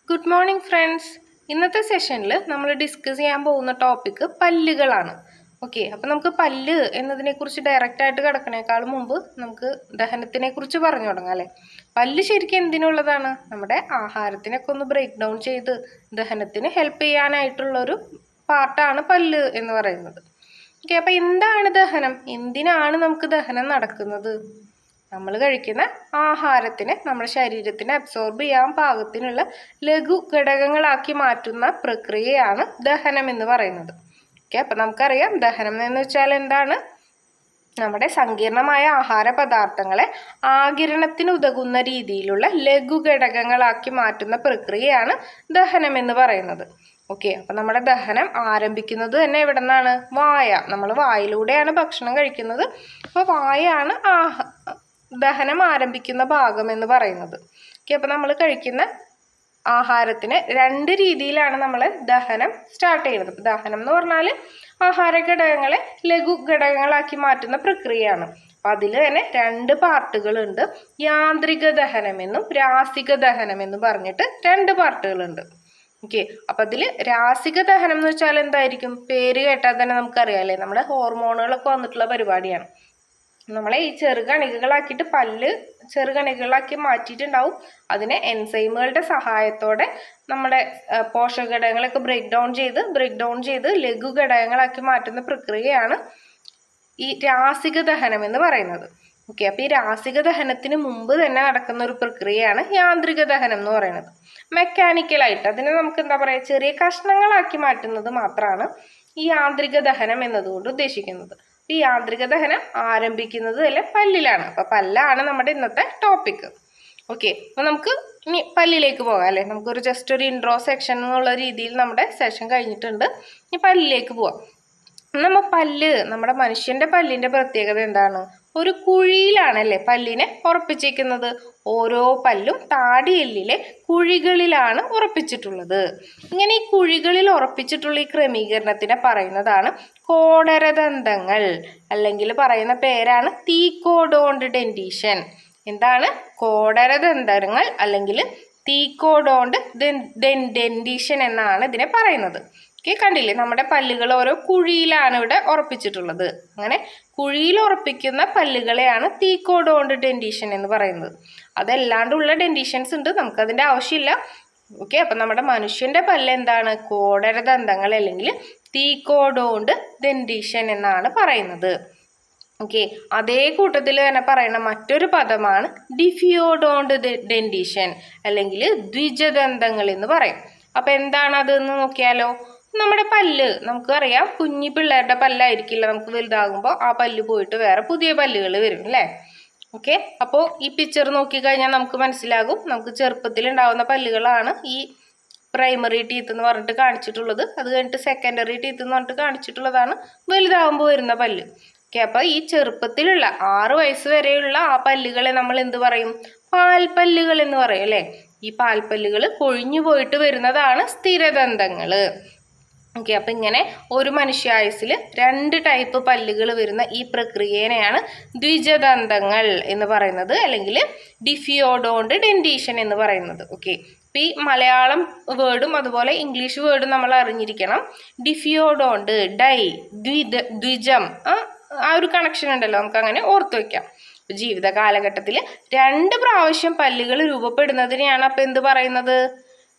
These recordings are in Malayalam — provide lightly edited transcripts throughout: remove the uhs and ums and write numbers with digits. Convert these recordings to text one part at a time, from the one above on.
Good morning friends. ഇന്നത്തെ സെഷനിൽ നമ്മൾ ഡിസ്കസ് ചെയ്യാൻ പോകുന്ന ടോപ്പിക്ക് പല്ലുകളാണ്. ഓക്കെ, അപ്പോൾ നമുക്ക് പല്ല് എന്നതിനെക്കുറിച്ച് ഡയറക്റ്റായിട്ട് കിടക്കണേക്കാളും മുമ്പ് നമുക്ക് ദഹനത്തിനെ കുറിച്ച് പറഞ്ഞു തുടങ്ങാം അല്ലേ. പല്ല് ശരിക്കും എന്തിനുള്ളതാണ്? നമ്മുടെ ആഹാരത്തിനൊക്കെ ഒന്ന് ബ്രേക്ക് ഡൗൺ ചെയ്ത് ദഹനത്തിന് ഹെൽപ്പ് ചെയ്യാനായിട്ടുള്ളൊരു പാർട്ടാണ് പല്ല് എന്ന് പറയുന്നത്. ഓക്കെ, അപ്പോൾ എന്താണ് ദഹനം? എന്തിനാണ് നമുക്ക് ദഹനം നടക്കുന്നത്? നമ്മൾ കഴിക്കുന്ന ആഹാരത്തിനെ നമ്മുടെ ശരീരത്തിന് അബ്സോർബ് ചെയ്യാൻ പാകത്തിനുള്ള ലഘു ഘടകങ്ങളാക്കി മാറ്റുന്ന പ്രക്രിയയാണ് ദഹനം എന്ന് പറയുന്നത്. ഓക്കെ, അപ്പം നമുക്കറിയാം ദഹനം എന്ന് വെച്ചാൽ എന്താണ്? നമ്മുടെ സങ്കീർണമായ ആഹാര പദാർത്ഥങ്ങളെ ആഗിരണത്തിന് ഉതകുന്ന രീതിയിലുള്ള ലഘു ഘടകങ്ങളാക്കി മാറ്റുന്ന പ്രക്രിയയാണ് ദഹനം എന്ന് പറയുന്നത്. ഓക്കെ, അപ്പം നമ്മുടെ ദഹനം ആരംഭിക്കുന്നത് തന്നെ എവിടെ നിന്നാണ്? വായ. നമ്മൾ വായിലൂടെയാണ് ഭക്ഷണം കഴിക്കുന്നത്. അപ്പോൾ വായാണ് ദഹനം ആരംഭിക്കുന്ന ഭാഗം എന്ന് പറയുന്നത്. ഓക്കെ, അപ്പം നമ്മൾ കഴിക്കുന്ന ആഹാരത്തിന് രണ്ട് രീതിയിലാണ് നമ്മൾ ദഹനം സ്റ്റാർട്ട് ചെയ്യുന്നത്. ദഹനം എന്ന് പറഞ്ഞാൽ ആഹാര ഘടകങ്ങളെ ലഘു ഘടകങ്ങളാക്കി മാറ്റുന്ന പ്രക്രിയയാണ്. അപ്പം അതിൽ തന്നെ രണ്ട് പാർട്ടുകളുണ്ട്. യാന്ത്രിക ദഹനം എന്നും രാസിക ദഹനം എന്നും പറഞ്ഞിട്ട് രണ്ട് പാർട്ടുകളുണ്ട്. ഓക്കെ, അപ്പം അതിൽ രാസിക ദഹനം എന്ന് വെച്ചാൽ എന്തായിരിക്കും? പേര് കേട്ടാൽ തന്നെ നമുക്കറിയാം അല്ലേ, നമ്മുടെ ഹോർമോണുകളൊക്കെ വന്നിട്ടുള്ള പരിപാടിയാണ്. നമ്മളെ ഈ ചെറുകണികകളാക്കിയിട്ട് പല്ല് ചെറുകണികളാക്കി മാറ്റിയിട്ടുണ്ടാവും. അതിനെ എൻസൈമുകളുടെ സഹായത്തോടെ നമ്മുടെ പോഷകഘടകങ്ങളൊക്കെ ബ്രേക്ക് ഡൗൺ ചെയ്ത് ലഘു ഘടകങ്ങളാക്കി മാറ്റുന്ന പ്രക്രിയയാണ് ഈ രാസിക ദഹനം എന്ന് പറയുന്നത്. ഓക്കെ, അപ്പോൾ ഈ രാസിക ദഹനത്തിന് മുമ്പ് തന്നെ നടക്കുന്ന ഒരു പ്രക്രിയയാണ് യാന്ത്രിക ദഹനം എന്ന് പറയുന്നത്. മെക്കാനിക്കലായിട്ട് അതിനെ നമുക്ക് എന്താ പറയുക, ചെറിയ കഷ്ണങ്ങളാക്കി മാറ്റുന്നത് മാത്രമാണ് ഈ യാന്ത്രിക ദഹനം എന്നതുകൊണ്ട് ഉദ്ദേശിക്കുന്നത്. ഈ യാന്ത്രിക ദഹനം ആരംഭിക്കുന്നത് അല്ലെ പല്ലിലാണ്. അപ്പൊ പല്ലാണ് നമ്മുടെ ഇന്നത്തെ ടോപ്പിക്. ഓക്കെ, അപ്പൊ നമുക്ക് ഇനി പല്ലിലേക്ക് പോകാം അല്ലെ. നമുക്കൊരു ജസ്റ്റ് ഒരു ഇൻട്രോ സെക്ഷൻ എന്നുള്ള രീതിയിൽ നമ്മുടെ സെഷൻ കഴിഞ്ഞിട്ടുണ്ട്. ഇനി പല്ലിലേക്ക് പോവാം. നമ്മുടെ മനുഷ്യന്റെ പല്ലിന്റെ പ്രത്യേകത എന്താണ്? ഒരു കുഴിയിലാണ് അല്ലേ പല്ലിനെ ഉറപ്പിച്ചിരിക്കുന്നത്. ഓരോ പല്ലും താടിയെല്ലിലെ കുഴികളിലാണ് ഉറപ്പിച്ചിട്ടുള്ളത്. ഇങ്ങനെ ഈ കുഴികളിൽ ഉറപ്പിച്ചിട്ടുള്ള ഈ ക്രമീകരണത്തിനെ പറയുന്നതാണ് കോടരദന്തങ്ങൾ, അല്ലെങ്കിൽ പറയുന്ന പേരാണ് തീക്കോഡോണ്ട് ഡെന്റീഷൻ. എന്താണ്? കോടരദന്തങ്ങൾ അല്ലെങ്കിൽ തീക്കോഡോണ്ട് ഡെന്റീഷൻ എന്നാണ് ഇതിനെ പറയുന്നത്. ഓക്കെ, കണ്ടില്ലേ, നമ്മുടെ പല്ലുകൾ ഓരോ കുഴിയിലാണ് ഇവിടെ ഉറപ്പിച്ചിട്ടുള്ളത്. അങ്ങനെ കുഴിയിൽ ഉറപ്പിക്കുന്ന പല്ലുകളെയാണ് തീക്കോഡോണ്ട് ഡെന്റീഷൻ എന്ന് പറയുന്നത്. അതല്ലാണ്ടുള്ള ഡെന്റീഷൻസ് ഉണ്ട്, നമുക്കതിൻ്റെ ആവശ്യമില്ല. ഓക്കെ, അപ്പം നമ്മുടെ മനുഷ്യന്റെ പല്ല് എന്താണ്? കോടരദന്തങ്ങൾ അല്ലെങ്കിൽ തീക്കോഡോണ്ട് ഡെന്റീഷൻ എന്നാണ് പറയുന്നത്. ഓക്കെ, അതേ കൂട്ടത്തിൽ തന്നെ പറയുന്ന മറ്റൊരു പദമാണ് ഡിഫിയോഡോണ്ട് ഡെന്റീഷൻ അല്ലെങ്കിൽ ദ്വിജദന്തങ്ങൾ എന്ന് പറയും. അപ്പം എന്താണ് അതെന്ന് നോക്കിയാലോ. നമ്മുടെ പല്ല് നമുക്കറിയാം, കുഞ്ഞി പിള്ളേരുടെ പല്ലായിരിക്കില്ല, നമുക്ക് വലുതാകുമ്പോൾ ആ പല്ല് പോയിട്ട് വേറെ പുതിയ പല്ലുകൾ വരും അല്ലേ. ഓക്കെ, അപ്പോൾ ഈ പിക്ചർ നോക്കിക്കഴിഞ്ഞാൽ നമുക്ക് മനസ്സിലാകും, നമുക്ക് ചെറുപ്പത്തിൽ ഉണ്ടാകുന്ന പല്ലുകളാണ് ഈ പ്രൈമറി ടീത്ത് എന്ന് പറഞ്ഞിട്ട് കാണിച്ചിട്ടുള്ളത്. അത് കഴിഞ്ഞിട്ട് സെക്കൻഡറി ടീത്ത് എന്ന് പറഞ്ഞിട്ട് കാണിച്ചിട്ടുള്ളതാണ് വലുതാകുമ്പോൾ വരുന്ന പല്ല്. ഓക്കെ, അപ്പോൾ ഈ ചെറുപ്പത്തിലുള്ള 6 വയസ്സ് വരെയുള്ള ആ പല്ലുകളെ നമ്മൾ എന്ത് പറയും? പാൽപ്പല്ലുകൾ എന്ന് പറയും അല്ലേ. ഈ പാൽപ്പല്ലുകൾ കൊഴിഞ്ഞു പോയിട്ട് വരുന്നതാണ് സ്ഥിരദന്തങ്ങൾ. ഓക്കെ, അപ്പം ഇങ്ങനെ ഒരു മനുഷ്യായുസിൽ 2 ടൈപ്പ് പല്ലുകൾ വരുന്ന ഈ പ്രക്രിയനെയാണ് ദ്വിജദന്തങ്ങൾ എന്ന് പറയുന്നത്, അല്ലെങ്കിൽ ഡിഫിയോഡോണ്ട് ഡെന്റീഷൻ എന്ന് പറയുന്നത്. ഓക്കെ, അപ്പം ഈ മലയാളം വേർഡും അതുപോലെ ഇംഗ്ലീഷ് വേർഡും നമ്മൾ അറിഞ്ഞിരിക്കണം. ഡിഫിയോഡോണ്ട്, ദ്വിജം, ആ ഒരു കണക്ഷൻ ഉണ്ടല്ലോ, നമുക്ക് അങ്ങനെ ഓർത്തു വയ്ക്കാം. ജീവിത കാലഘട്ടത്തിൽ 2 പ്രാവശ്യം പല്ലുകൾ രൂപപ്പെടുന്നതിനെയാണ് അപ്പം എന്ത് പറയുന്നത്?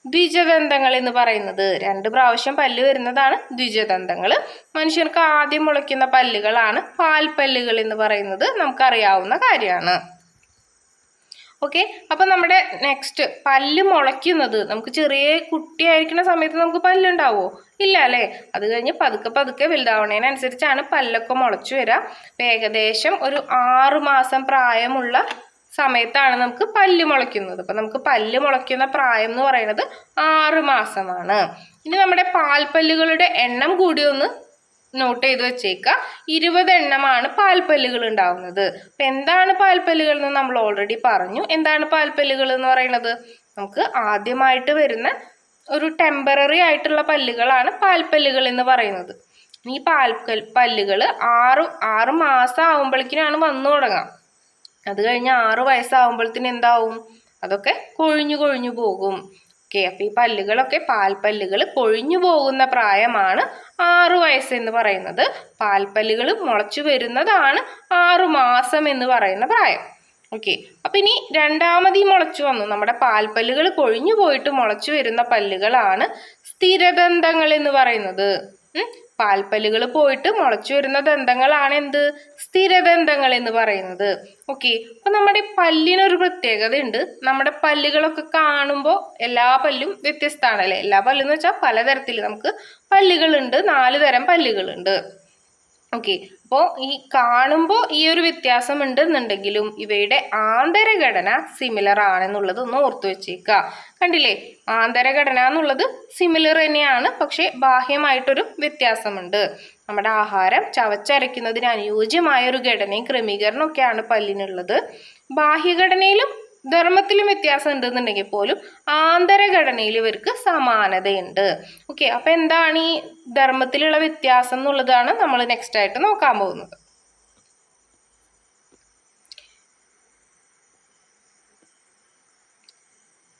ദ്വിജദന്തങ്ങൾ എന്ന് പറയുന്നത്. 2 പ്രാവശ്യം പല്ല് വരുന്നതാണ് ദ്വിജദന്തങ്ങൾ. മനുഷ്യർക്ക് ആദ്യം മുളയ്ക്കുന്ന പല്ലുകളാണ് പാൽപ്പല്ലുകൾ എന്ന് പറയുന്നത് നമുക്കറിയാവുന്ന കാര്യമാണ്. ഓക്കെ, അപ്പം നമ്മുടെ നെക്സ്റ്റ് പല്ല് മുളയ്ക്കുന്നത്, നമുക്ക് ചെറിയ കുട്ടിയായിരിക്കുന്ന സമയത്ത് നമുക്ക് പല്ലുണ്ടാവോ? ഇല്ല അല്ലേ. അത് കഴിഞ്ഞ് പതുക്കെ വലുതാവണേനനുസരിച്ചാണ് പല്ലൊക്കെ മുളച്ചു വരിക. ഏകദേശം ഒരു 6 മാസം പ്രായമുള്ള സമയത്താണ് നമുക്ക് പല്ല് മുളയ്ക്കുന്നത്. അപ്പം നമുക്ക് പല്ല് മുളയ്ക്കുന്ന പ്രായം എന്ന് പറയുന്നത് 6 മാസമാണ്. ഇനി നമ്മുടെ പാൽപ്പല്ലുകളുടെ എണ്ണം കൂടി ഒന്ന് നോട്ട് ചെയ്ത് വെച്ചേക്കുക. 20 എണ്ണമാണ് പാൽപ്പല്ലുകൾ ഉണ്ടാവുന്നത്. അപ്പം എന്താണ് പാൽപ്പല്ലുകൾ എന്ന് നമ്മൾ ഓൾറെഡി പറഞ്ഞു. എന്താണ് പാൽപ്പല്ലുകൾ എന്ന് പറയുന്നത്? നമുക്ക് ആദ്യമായിട്ട് വരുന്ന ഒരു ടെമ്പററി ആയിട്ടുള്ള പല്ലുകളാണ് പാൽപ്പല്ലുകൾ എന്ന് പറയുന്നത്. ഈ പല്ലുകൾ 6 മാസം ആകുമ്പോഴേക്കിനാണ് വന്നു തുടങ്ങുക. അത് കഴിഞ്ഞ് 6 വയസ്സാകുമ്പോഴത്തേന് എന്താവും? അതൊക്കെ കൊഴിഞ്ഞു പോകും. ഓക്കെ, അപ്പം ഈ പല്ലുകളൊക്കെ പാൽപ്പല്ലുകൾ കൊഴിഞ്ഞു പോകുന്ന പ്രായമാണ് 6 വയസ്സ് എന്ന് പറയുന്നത്. പാൽപ്പല്ലുകൾ മുളച്ചു വരുന്നതാണ് 6 മാസം എന്ന് പറയുന്ന പ്രായം. ഓക്കെ, അപ്പൊ ഇനി രണ്ടാമത് മുളച്ചു വന്നു, നമ്മുടെ പാൽപ്പല്ലുകൾ കൊഴിഞ്ഞു പോയിട്ട് മുളച്ചു വരുന്ന പല്ലുകളാണ് സ്ഥിരദന്തങ്ങൾ എന്ന് പറയുന്നത്. പാൽപ്പല്ലുകൾ പോയിട്ട് മുളച്ചു വരുന്ന ദന്തങ്ങളാണ് എന്ത്? സ്ഥിരദന്തങ്ങൾ എന്ന് പറയുന്നത്. ഓക്കെ, അപ്പൊ നമ്മുടെ പല്ലിനൊരു പ്രത്യേകത ഉണ്ട്. നമ്മുടെ പല്ലുകളൊക്കെ കാണുമ്പോൾ എല്ലാ പല്ലും വ്യത്യസ്തമാണല്ലേ. എല്ലാ പല്ലെന്ന് വെച്ചാൽ പലതരത്തിൽ നമുക്ക് പല്ലുകളുണ്ട്, 4 തരം പല്ലുകളുണ്ട്. ഓക്കെ, അപ്പോൾ ഈ കാണുമ്പോൾ ഈ ഒരു വ്യത്യാസം ഉണ്ടെന്നുണ്ടെങ്കിലും ഇവയുടെ ആന്തരഘടന സിമിലർ ആണെന്നുള്ളത് ഒന്ന് ഓർത്തു വെച്ചേക്കുക. കണ്ടില്ലേ, ആന്തരഘടന എന്നുള്ളത് സിമിലർ തന്നെയാണ്, പക്ഷെ ബാഹ്യമായിട്ടൊരു വ്യത്യാസമുണ്ട്. നമ്മുടെ ആഹാരം ചവച്ചരയ്ക്കുന്നതിന് അനുയോജ്യമായ ഒരു ഘടനയും ക്രമീകരണം ഒക്കെയാണ് പല്ലിനുള്ളത്. ബാഹ്യഘടനയിലും ധർമ്മത്തിലും വ്യത്യാസം ഉണ്ടെന്നുണ്ടെങ്കിൽ പോലും ആന്തരഘടനയിൽ ഇവർക്ക് സമാനതയുണ്ട്. ഓക്കെ, അപ്പൊ എന്താണ് ഈ ധർമ്മത്തിലുള്ള വ്യത്യാസം എന്നുള്ളതാണ് നമ്മൾ നെക്സ്റ്റ് ആയിട്ട് നോക്കാൻ പോകുന്നത്.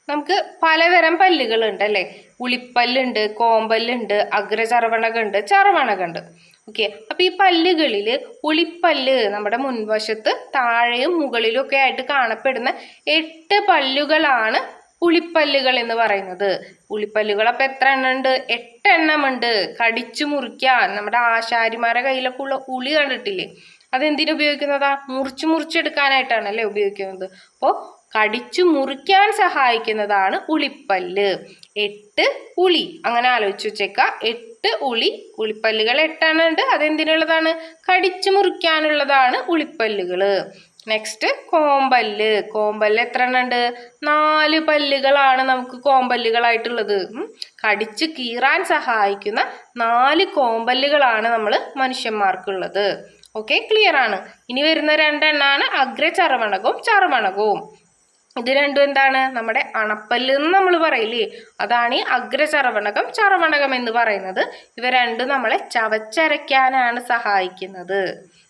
നമുക്ക് പലതരം പല്ലുകളുണ്ട് അല്ലേ. ഉളിപ്പല്ലുണ്ട്, കോമ്പല്ലുണ്ട്, അഗ്രചർവണകുണ്ട്, ചർവണകുണ്ട്. ഓക്കെ, അപ്പൊ ഈ പല്ലുകളിൽ ഉളിപ്പല്ല് നമ്മുടെ മുൻവശത്ത് താഴെയും മുകളിലും ഒക്കെ ആയിട്ട് കാണപ്പെടുന്ന 8 പല്ലുകളാണ് ഉളിപ്പല്ലുകൾ എന്ന് പറയുന്നത്. ഉളിപ്പല്ലുകൾ അപ്പൊ എത്ര എണ്ണം ഉണ്ട്? 8 എണ്ണം ഉണ്ട്. കടിച്ചു മുറിക്കാൻ നമ്മുടെ ആശാരിമാരുടെ കയ്യിലൊക്കെ ഉള്ള ഉളി കണ്ടിട്ടില്ലേ, അതെന്തിനു ഉപയോഗിക്കുന്നതാ? മുറിച്ചെടുക്കാനായിട്ടാണ് അല്ലേ ഉപയോഗിക്കുന്നത്. അപ്പോൾ കടിച്ചു മുറിക്കാൻ സഹായിക്കുന്നതാണ് ഉളിപ്പല്ല്. 8 ഉളി, അങ്ങനെ ആലോചിച്ച് വെച്ചേക്ക. 8 ഉളിപ്പല്ലുകൾ 8 എണ്ണം ഉണ്ട്. അതെന്തിനുള്ളതാണ്? കടിച്ചു മുറിക്കാനുള്ളതാണ് ഉളിപ്പല്ലുകള്. നെക്സ്റ്റ് കോമ്പല്ല്. കോമ്പല്ല് എത്ര എണ്ണം ഉണ്ട്? 4 പല്ലുകളാണ് നമുക്ക് കോമ്പല്ലുകളായിട്ടുള്ളത്. കടിച്ചു കീറാൻ സഹായിക്കുന്ന 4 കോമ്പല്ലുകളാണ് നമ്മൾ മനുഷ്യന്മാർക്കുള്ളത്. ഓക്കെ, ക്ലിയർ ആണ്. ഇനി വരുന്ന 2 എണ്ണാണ് അഗ്രചർവണകവും ചർവണകവും. ഇത് രണ്ടും എന്താണ്? നമ്മുടെ അണപ്പല്ല് എന്ന് നമ്മൾ പറയില്ലേ, അതാണ് ഈ അഗ്രചർവണകം ചർവണകം എന്ന് പറയുന്നത്. ഇവ രണ്ടും നമ്മളെ ചവച്ചരയ്ക്കാനാണ് സഹായിക്കുന്നത്.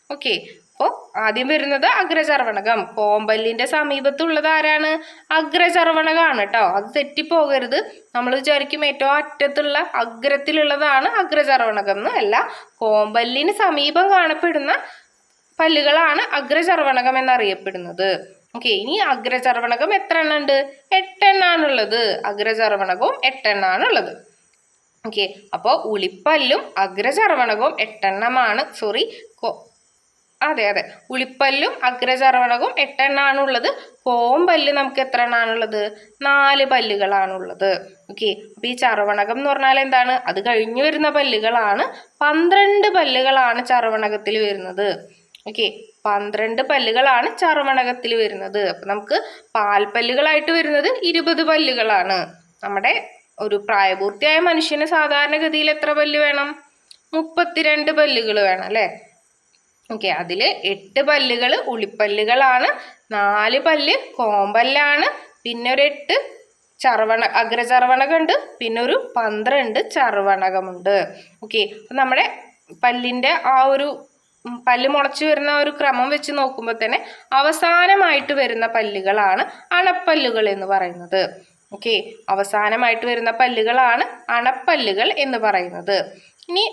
ഓക്കെ, അപ്പോൾ ആദ്യം വരുന്നത് അഗ്രചർവണകം. കോമ്പല്ലിന്റെ സമീപത്തുള്ളത് ആരാണ്? അഗ്രചർവണകമാണ് കേട്ടോ. അത് തെറ്റിപ്പോകരുത്. നമ്മൾ വിചാരിക്കും ഏറ്റവും അറ്റത്തുള്ള അഗ്രത്തിലുള്ളതാണ് അഗ്രചർവണകം എന്ന്. അല്ല, കോമ്പല്ലിന് സമീപം കാണപ്പെടുന്ന പല്ലുകളാണ് അഗ്രചർവണകം എന്നറിയപ്പെടുന്നത്. ഓക്കെ, ഇനി അഗ്രചർവണകം എത്ര എണ്ണം ഉണ്ട്? 8 എണ്ണാണുള്ളത്. അഗ്രചർവണകവും 8 എണ്ണാണുള്ളത്. ഓക്കെ, അപ്പോൾ ഉളിപ്പല്ലും അഗ്രചർവണകവും 8 എണ്ണമാണ്. അതെ, ഉളിപ്പല്ലും അഗ്രചർവണകവും 8 എണ്ണാണുള്ളത്. കോമ്പല്ല് നമുക്ക് എത്ര എണ്ണാണുള്ളത്? 4 പല്ലുകളാണുള്ളത്. ഓക്കെ, അപ്പൊ ഈ ചർവണകം എന്ന് പറഞ്ഞാൽ എന്താണ്? അത് കഴിഞ്ഞു വരുന്ന പല്ലുകളാണ്. 12 പല്ലുകളാണ് ചർവണകത്തിൽ വരുന്നത്. ഓക്കെ, 12 പല്ലുകളാണ് ചർവണകത്തിൽ വരുന്നത്. അപ്പൊ നമുക്ക് പാൽപ്പല്ലുകളായിട്ട് വരുന്നത് 20 പല്ലുകളാണ്. നമ്മുടെ ഒരു പ്രായപൂർത്തിയായ മനുഷ്യന് സാധാരണഗതിയിൽ എത്ര പല്ല് വേണം? 32 പല്ലുകൾ വേണം അല്ലെ. ഓക്കെ, അതിൽ 8 പല്ലുകൾ ഉളിപ്പല്ലുകളാണ്, 4 പല്ല് കോമ്പല്ലാണ്, പിന്നെ ഒരു 8 അഗ്രചർവണകമുണ്ട്, പിന്നെ ഒരു 12 ചർവണകമുണ്ട്. ഓക്കെ, അപ്പൊ നമ്മുടെ പല്ലിന്റെ ആ ഒരു പല്ല് മുളച്ചു വരുന്ന ഒരു ക്രമം വെച്ച് നോക്കുമ്പോൾ തന്നെ അവസാനമായിട്ട് വരുന്ന പല്ലുകളാണ് അണപ്പല്ലുകൾ എന്ന് പറയുന്നത്. ഓക്കെ, അവസാനമായിട്ട് വരുന്ന പല്ലുകളാണ് അണപ്പല്ലുകൾ എന്ന് പറയുന്നത്. ഇനി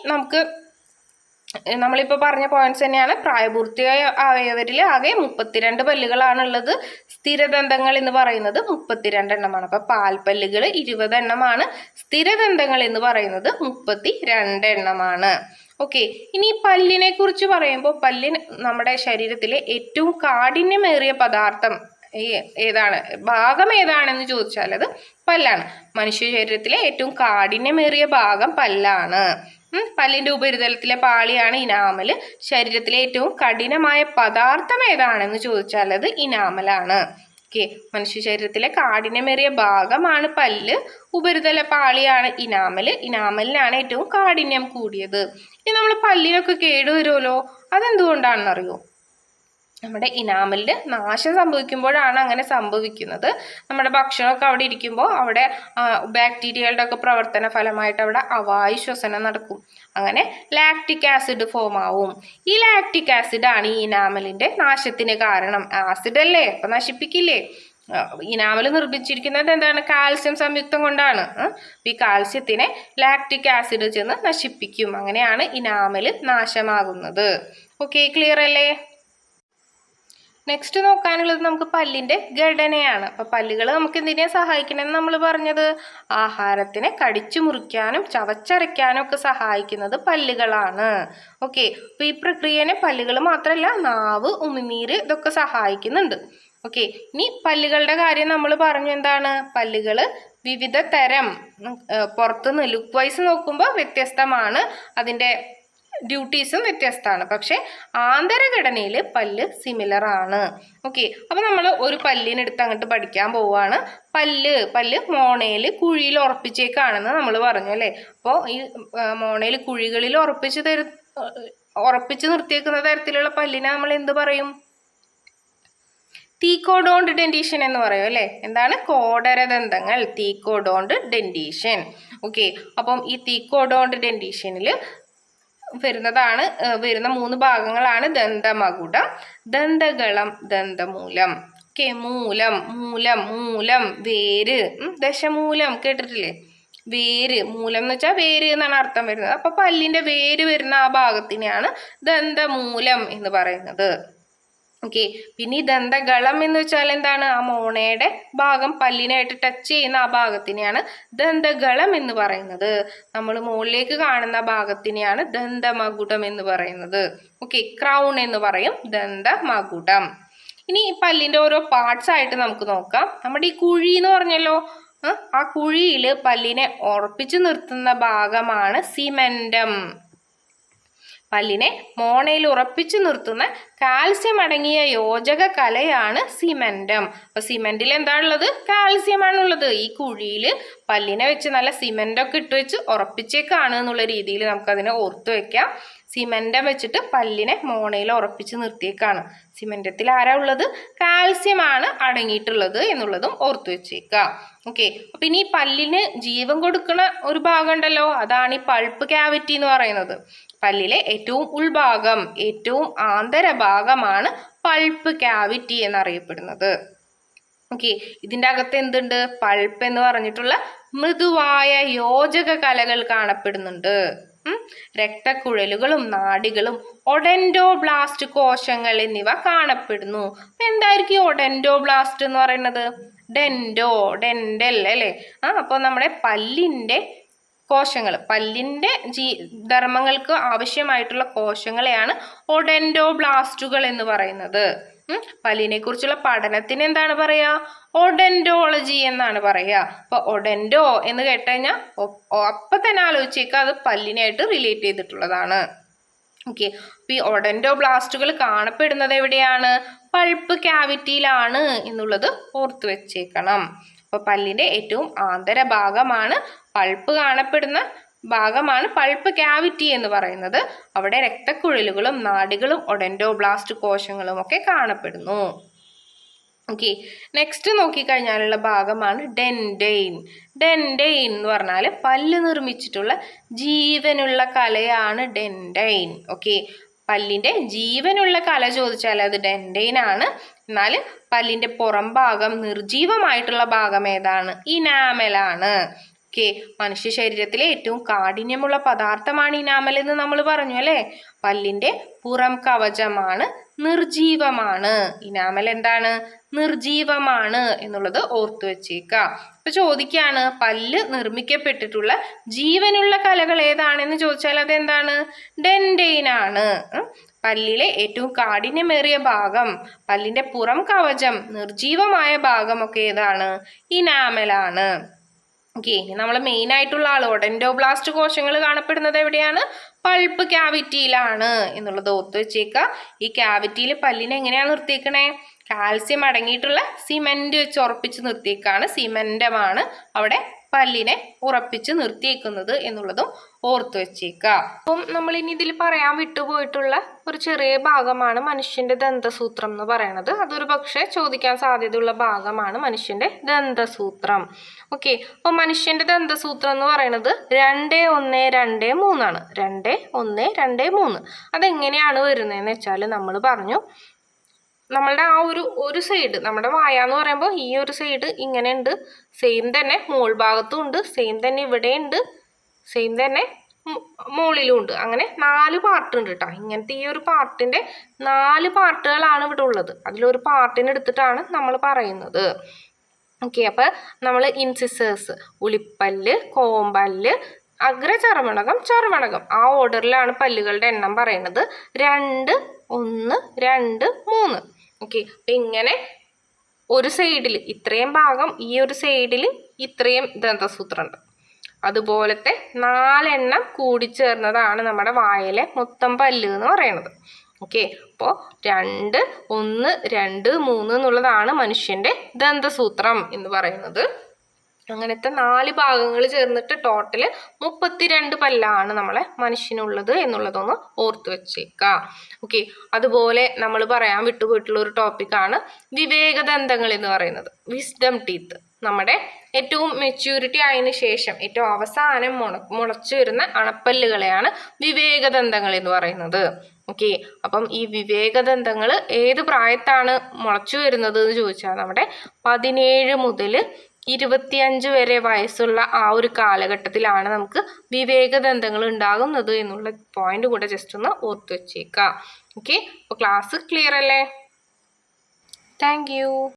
നമ്മളിപ്പോൾ പറഞ്ഞ പോയിന്റ്സ് തന്നെയാണ്. പ്രായപൂർത്തിയായ ആയവരിൽ ആകെ 32 പല്ലുകളാണുള്ളത്. സ്ഥിരദന്തങ്ങൾ എന്ന് പറയുന്നത് 32 എണ്ണമാണ്. അപ്പൊ പാൽപ്പല്ലുകൾ 20 എണ്ണമാണ്. സ്ഥിരദന്തങ്ങൾ എന്ന് പറയുന്നത് 32 എണ്ണമാണ്. ഓക്കെ, ഇനി പല്ലിനെ കുറിച്ച് പറയുമ്പോൾ പല്ലിന് നമ്മുടെ ശരീരത്തിലെ ഏറ്റവും കാഠിന്യമേറിയ പദാർത്ഥം ഏതാണ്? ഭാഗം ഏതാണെന്ന് ചോദിച്ചാൽ അത് പല്ലാണ്. മനുഷ്യ ശരീരത്തിലെ ഏറ്റവും കാഠിന്യമേറിയ ഭാഗം പല്ലാണ്. പല്ലിന്റെ ഉപരിതലത്തിലെ പാളിയാണ് ഇനാമൽ. ശരീരത്തിലെ ഏറ്റവും കഠിനമായ പദാർത്ഥം ഏതാണെന്ന് ചോദിച്ചാൽ അത് ഇനാമലാണ്. ഓക്കെ, മനുഷ്യ ശരീരത്തിലെ കാഠിന്യമേറിയ ഭാഗമാണ് പല്ല്. ഉപരിതല പാളിയാണ് ഇനാമൽ. ഇനാമലിനാണ് ഏറ്റവും കാഠിന്യം കൂടിയത്. ഇനി നമ്മൾ പല്ലിനൊക്കെ കേടുവരുമല്ലോ, അതെന്തുകൊണ്ടാണെന്നറിയോ? നമ്മുടെ ഇനാമലിന് നാശം സംഭവിക്കുമ്പോഴാണ് അങ്ങനെ സംഭവിക്കുന്നത്. നമ്മുടെ ഭക്ഷണമൊക്കെ അവിടെ ഇരിക്കുമ്പോൾ അവിടെ ബാക്ടീരിയകളുടെ ഒക്കെ പ്രവർത്തന ഫലമായിട്ട് അവിടെ അവായു ശ്വസനം നടക്കും. അങ്ങനെ ലാക്റ്റിക് ആസിഡ് ഫോം ആവും. ഈ ലാക്റ്റിക് ആസിഡ് ആണ് ഈ ഇനാമലിന്റെ നാശത്തിന് കാരണം. ആസിഡ് അല്ലേ, അപ്പൊ നശിപ്പിക്കില്ലേ. ഇനാമൽ നിർമ്മിച്ചിരിക്കുന്നത് എന്താണ്? കാൽസ്യം സംയുക്തം കൊണ്ടാണ്. ഈ കാൽസ്യത്തിനെ ലാക്റ്റിക് ആസിഡ് ചെന്ന് നശിപ്പിക്കും. അങ്ങനെയാണ് ഇനാമൽ നാശമാകുന്നത്. ഓക്കെ, ക്ലിയർ അല്ലേ? നെക്സ്റ്റ് നോക്കാനുള്ളത് നമുക്ക് പല്ലിന്റെ ഘടനയാണ്. അപ്പൊ പല്ലുകൾ നമുക്ക് എന്തിനെ സഹായിക്കണമെന്ന് നമ്മൾ പറഞ്ഞത്? ആഹാരത്തിനെ കടിച്ചു മുറിക്കാനും ചവച്ചരയ്ക്കാനും ഒക്കെ സഹായിക്കുന്നത് പല്ലുകളാണ്. ഓക്കെ, അപ്പൊ ഈ പ്രക്രിയനെ പല്ലുകൾ മാത്രമല്ല, നാവ്, ഉമിനീര് ഇതൊക്കെ സഹായിക്കുന്നുണ്ട്. ഓക്കെ, ഇനി പല്ലുകളുടെ കാര്യം നമ്മൾ പറഞ്ഞു. എന്താണ്? പല്ലുകൾ വിവിധ തരം, പുറത്തുനിന്ന് ലുക്ക് വൈസ് നോക്കുമ്പോൾ വ്യത്യസ്തമാണ്, അതിൻ്റെ ഡ്യൂട്ടീസും വ്യത്യസ്തമാണ്. പക്ഷെ ആന്തരഘടനയിൽ പല്ല് സിമിലർ ആണ്. ഓക്കെ, അപ്പൊ നമ്മൾ ഒരു പല്ലിനെടുത്ത് അങ്ങോട്ട് പഠിക്കാൻ പോവുകയാണ്. പല്ല് മോണയിൽ കുഴിയിൽ ഉറപ്പിച്ചേക്കാണെന്ന് നമ്മൾ പറഞ്ഞു അല്ലേ? അപ്പോൾ ഈ മോണയിൽ കുഴികളിൽ ഉറപ്പിച്ച് നിർത്തിയേക്കുന്ന തരത്തിലുള്ള പല്ലിനെ നമ്മൾ എന്ത് പറയും? തീക്കോഡോണ്ട് ഡെന്റീഷൻ എന്ന് പറയും അല്ലേ? എന്താണ്? കോടരദന്തങ്ങൾ, തീക്കോഡോണ്ട് ഡെന്റീഷൻ. ഓക്കെ, അപ്പം ഈ തീക്കോഡോണ്ട് ഡെന്റീഷനിൽ വരുന്ന 3 ഭാഗങ്ങളാണ് ദന്തമകുടം, ദന്തഗളം, ദന്തമൂലം. ഓക്കെ, മൂലം, വേര്, ദശമൂലം കേട്ടിട്ടില്ലേ? വേര്, മൂലം എന്ന് വെച്ചാൽ വേര് എന്നാണ് അർത്ഥം വരുന്നത്. അപ്പൊ പല്ലിന്റെ വേര് വരുന്ന ആ ഭാഗത്തിനെയാണ് ദന്തമൂലം എന്ന് പറയുന്നത്. ഓക്കെ, പിന്നെ ഈ ദന്തഗളം എന്ന് വെച്ചാൽ എന്താണ്? ആ മോണയുടെ ഭാഗം പല്ലിനായിട്ട് ടച്ച് ചെയ്യുന്ന ആ ഭാഗത്തിനെയാണ് ദന്തഗളം എന്ന് പറയുന്നത്. നമ്മൾ മുകളിലേക്ക് കാണുന്ന ഭാഗത്തിനെയാണ് ദന്തമകുടം എന്ന് പറയുന്നത്. ഓക്കെ, ക്രൗൺ എന്ന് പറയും ദന്തമകുടം. ഇനി ഈ പല്ലിന്റെ ഓരോ പാർട്സ് ആയിട്ട് നമുക്ക് നോക്കാം. നമ്മുടെ ഈ കുഴി എന്ന് പറഞ്ഞല്ലോ, ആ കുഴിയിൽ പല്ലിനെ ഉറപ്പിച്ചു നിർത്തുന്ന ഭാഗമാണ് സിമെന്റം. പല്ലിനെ മോണയിൽ ഉറപ്പിച്ചു നിർത്തുന്ന കാൽസ്യം അടങ്ങിയ യോജക കലയാണ് സിമെന്റം. അപ്പൊ സിമെന്റിൽ എന്താണുള്ളത്? കാൽസ്യമാണുള്ളത്. ഈ കുഴിയിൽ പല്ലിനെ വെച്ച് നല്ല സിമെന്റൊക്കെ ഇട്ട് വെച്ച് ഉറപ്പിച്ചേക്കാണ് എന്നുള്ള രീതിയിൽ നമുക്കതിനെ ഓർത്തു വെക്കാം. സിമെന്റം വെച്ചിട്ട് പല്ലിനെ മോണയിൽ ഉറപ്പിച്ച് നിർത്തിയേക്കാണ്. സിമെന്റത്തിൽ ആരാ ഉള്ളത്? കാൽസ്യമാണ് അടങ്ങിയിട്ടുള്ളത് എന്നുള്ളതും ഓർത്തു വെച്ചേക്കാം. ഓക്കെ, അപ്പൊ ഇനി പല്ലിന് ജീവൻ കൊടുക്കുന്ന ഒരു ഭാഗം ഉണ്ടല്ലോ, അതാണ് ഈ പൾപ്പ് ക്യാവിറ്റി എന്ന് പറയുന്നത്. പല്ലിലെ ഏറ്റവും ഉൾഭാഗം, ഏറ്റവും ആന്തരഭാഗമാണ് പൾപ്പ് ക്യാവിറ്റി എന്നറിയപ്പെടുന്നത്. ഓക്കെ, ഇതിൻ്റെ അകത്ത് എന്തുണ്ട്? പൾപ്പ് എന്ന് പറഞ്ഞിട്ടുള്ള മൃദുവായ യോജക കലകൾ കാണപ്പെടുന്നുണ്ട്. രക്തക്കുഴലുകളും നാഡികളും ഒഡെൻഡോബ്ലാസ്റ്റ് കോശങ്ങൾ എന്നിവ കാണപ്പെടുന്നു. അപ്പൊ എന്തായിരിക്കും ഒഡെൻഡോബ്ലാസ്റ്റ് എന്ന് പറയുന്നത്? ഡെന്റൽ അല്ലേ? അപ്പോൾ നമ്മുടെ പല്ലിന്റെ കോശങ്ങൾ, പല്ലിന്റെ ധർമ്മങ്ങൾക്ക് ആവശ്യമായിട്ടുള്ള കോശങ്ങളെയാണ് ഒഡെൻഡോബ്ലാസ്റ്റുകൾ എന്ന് പറയുന്നത്. പല്ലിനെ കുറിച്ചുള്ള പഠനത്തിന് എന്താണ് പറയാ? ഒഡെന്റോളജി എന്നാണ് പറയാ. അപ്പൊ ഒഡെന്റോ എന്ന് കേട്ടുകഴിഞ്ഞാൽ അപ്പൊ തന്നെ ആലോചിച്ചേക്കാം, അത് പല്ലിനായിട്ട് റിലേറ്റ് ചെയ്തിട്ടുള്ളതാണ്. ഓക്കെ, അപ്പൊ ഈ ഒഡെന്റോബ്ലാസ്റ്റുകൾ കാണപ്പെടുന്നത് എവിടെയാണ്? പൾപ്പ് ക്യാവിറ്റിയിലാണ് എന്നുള്ളത് ഓർത്തു വെച്ചേക്കണം. അപ്പൊ പല്ലിന്റെ ഏറ്റവും ആന്തരഭാഗമാണ്, പൾപ്പ് കാണപ്പെടുന്ന ഭാഗമാണ് പൾപ്പ് ക്യാവിറ്റി എന്ന് പറയുന്നത്. അവിടെ രക്തക്കുഴലുകളും നാഡികളും ഒഡെന്റോബ്ലാസ്റ്റ് കോശങ്ങളും ഒക്കെ കാണപ്പെടുന്നു. ഓക്കെ, നെക്സ്റ്റ് നോക്കിക്കഴിഞ്ഞാലുള്ള ഭാഗമാണ് ഡെൻഡെയിൻ. ഡെൻഡെയിൻ എന്ന് പറഞ്ഞാൽ പല്ല് നിർമ്മിച്ചിട്ടുള്ള ജീവനുള്ള കലയാണ് ഡെൻഡെയിൻ. ഓക്കെ, പല്ലിന്റെ ജീവനുള്ള കല ചോദിച്ചാൽ അത് ഡെൻഡെയിൻ ആണ്. എന്നാൽ പല്ലിന്റെ പുറം ഭാഗം, നിർജീവമായിട്ടുള്ള ഭാഗം ഏതാണ്? ഇനാമലാണ്. ഓക്കെ, മനുഷ്യ ശരീരത്തിലെ ഏറ്റവും കാഠിന്യമുള്ള പദാർത്ഥമാണ് ഇനാമൽ എന്ന് നമ്മൾ പറഞ്ഞു അല്ലേ? പല്ലിന്റെ പുറം കവചമാണ്, നിർജീവമാണ്. ഇനാമൽ എന്താണ്? നിർജീവമാണ് എന്നുള്ളത് ഓർത്തു വെച്ചേക്കാം. അപ്പൊ ചോദിക്കാണ്, പല്ല് നിർമ്മിക്കപ്പെട്ടിട്ടുള്ള ജീവനുള്ള കലകൾ ഏതാണെന്ന് ചോദിച്ചാൽ അതെന്താണ്? ഡെൻഡെയിൻ ആണ്. പല്ലിലെ ഏറ്റവും കാഠിന്യമേറിയ ഭാഗം, പല്ലിന്റെ പുറം കവചം, നിർജീവമായ ഭാഗമൊക്കെ ഏതാണ്? ഇനാമലാണ്. ഓക്കെ, ഇനി നമ്മൾ മെയിൻ ആയിട്ടുള്ള ആൾ ഒഡെന്റോബ്ലാസ്റ്റ് കോശങ്ങൾ കാണപ്പെടുന്നത് എവിടെയാണ്? പൾപ്പ് ക്യാവിറ്റിയിലാണ് എന്നുള്ളത് ഓർത്തു വെച്ചേക്കാം. ഈ ക്യാവിറ്റിയിൽ പല്ലിനെ എങ്ങനെയാണ് നിർത്തിയേക്കണേ? കാൽസ്യം അടങ്ങിയിട്ടുള്ള സിമെന്റ് വെച്ച് ഉറപ്പിച്ച് നിർത്തിയേക്കാണ്. സിമെന്റമാണ് അവിടെ പല്ലിനെ ഉറപ്പിച്ച് നിർത്തിയേക്കുന്നത് എന്നുള്ളതും ഓർത്തു വെച്ചേക്കാം. അപ്പം നമ്മൾ ഇനി ഇതിൽ പറയാൻ വിട്ടുപോയിട്ടുള്ള ഒരു ചെറിയ ഭാഗമാണ് മനുഷ്യന്റെ ദന്തസൂത്രം എന്ന് പറയുന്നത്. അതൊരു പക്ഷേ ചോദിക്കാൻ സാധ്യതയുള്ള ഭാഗമാണ് മനുഷ്യന്റെ ദന്തസൂത്രം. ഓക്കെ, അപ്പോൾ മനുഷ്യന്റെ ദന്തസൂത്രം എന്ന് പറയുന്നത് 2, 1, 2, 3 ആണ്. 2, 1, 2, 3. അതെങ്ങനെയാണ് വരുന്നതെന്ന് വെച്ചാൽ നമ്മൾ പറഞ്ഞു, നമ്മളുടെ ആ ഒരു സൈഡ്, നമ്മുടെ വായ എന്ന് പറയുമ്പോൾ ഈ ഒരു സൈഡ് ഇങ്ങനെ ഉണ്ട്, സെയിം തന്നെ മോൾ ഭാഗത്തും ഉണ്ട്, സെയിം തന്നെ ഇവിടെ ഉണ്ട്, സെയിം തന്നെ മുകളിലും ഉണ്ട്. അങ്ങനെ 4 പാർട്ട് ഉണ്ട് കേട്ടോ. ഇങ്ങനത്തെ ഈ ഒരു പാർട്ടിന്റെ 4 പാർട്ടുകളാണ് ഇവിടെ ഉള്ളത്. അതിലൊരു പാർട്ടിനെ എടുത്തിട്ടാണ് നമ്മൾ പറയുന്നത്. ഓക്കെ, അപ്പൊ നമ്മൾ ഇൻസിസേഴ്സ്, ഉളിപ്പല്ല്, കോമ്പല്ല്, അഗ്രചർവണകം, ചർവണകം, ആ ഓർഡറിലാണ് പല്ലുകളുടെ എണ്ണം പറയുന്നത്. 2, 1, 2, 3. ഓക്കെ, ഇങ്ങനെ ഒരു സൈഡിൽ ഇത്രയും ഭാഗം, ഈ ഒരു സൈഡിൽ ഇത്രയും ദന്തസൂത്രം ഉണ്ട്. അതുപോലത്തെ 4 എണ്ണം കൂടിച്ചേർന്നതാണ് നമ്മുടെ വായിലെ മൊത്തം പല്ല് എന്ന് പറയുന്നത്. ഓക്കെ, അപ്പോൾ 2, 1, 2, 3 എന്നുള്ളതാണ് മനുഷ്യന്റെ ദന്തസൂത്രം എന്ന് പറയുന്നത്. അങ്ങനത്തെ 4 ഭാഗങ്ങൾ ചേർന്നിട്ട് ടോട്ടല് 32 പല്ലാണ് നമ്മളെ മനുഷ്യനുള്ളത് എന്നുള്ളതൊന്ന് ഓർത്ത് വെച്ചേക്കാം. ഓക്കെ, അതുപോലെ നമ്മൾ പറയാൻ വിട്ടുപോയിട്ടുള്ള ഒരു ടോപ്പിക്കാണ് വിവേകദന്തങ്ങൾ എന്ന് പറയുന്നത്, വിസ്ഡം ടീത്ത്. നമ്മുടെ ഏറ്റവും മെച്യൂരിറ്റി ആയതിനു ശേഷം ഏറ്റവും അവസാനം മുളച്ചു വരുന്ന അണപ്പല്ലുകളെയാണ് വിവേകദന്തങ്ങൾ എന്ന് പറയുന്നത്. ഓക്കെ, അപ്പം ഈ വിവേകദന്തങ്ങൾ ഏത് പ്രായത്താണ് മുളച്ചു വരുന്നത് എന്ന് ചോദിച്ചാൽ നമ്മുടെ 17 മുതൽ 25 വരെ വയസ്സുള്ള ആ ഒരു കാലഘട്ടത്തിലാണ് നമുക്ക് വിവേകദന്തങ്ങൾ ഉണ്ടാകുന്നത് എന്നുള്ള പോയിന്റ് കൂടെ ജസ്റ്റ് ഒന്ന് ഓർത്ത് വെച്ചേക്കാം. ഓക്കെ, അപ്പോൾ ക്ലാസ് ക്ലിയർ അല്ലേ? Thank you.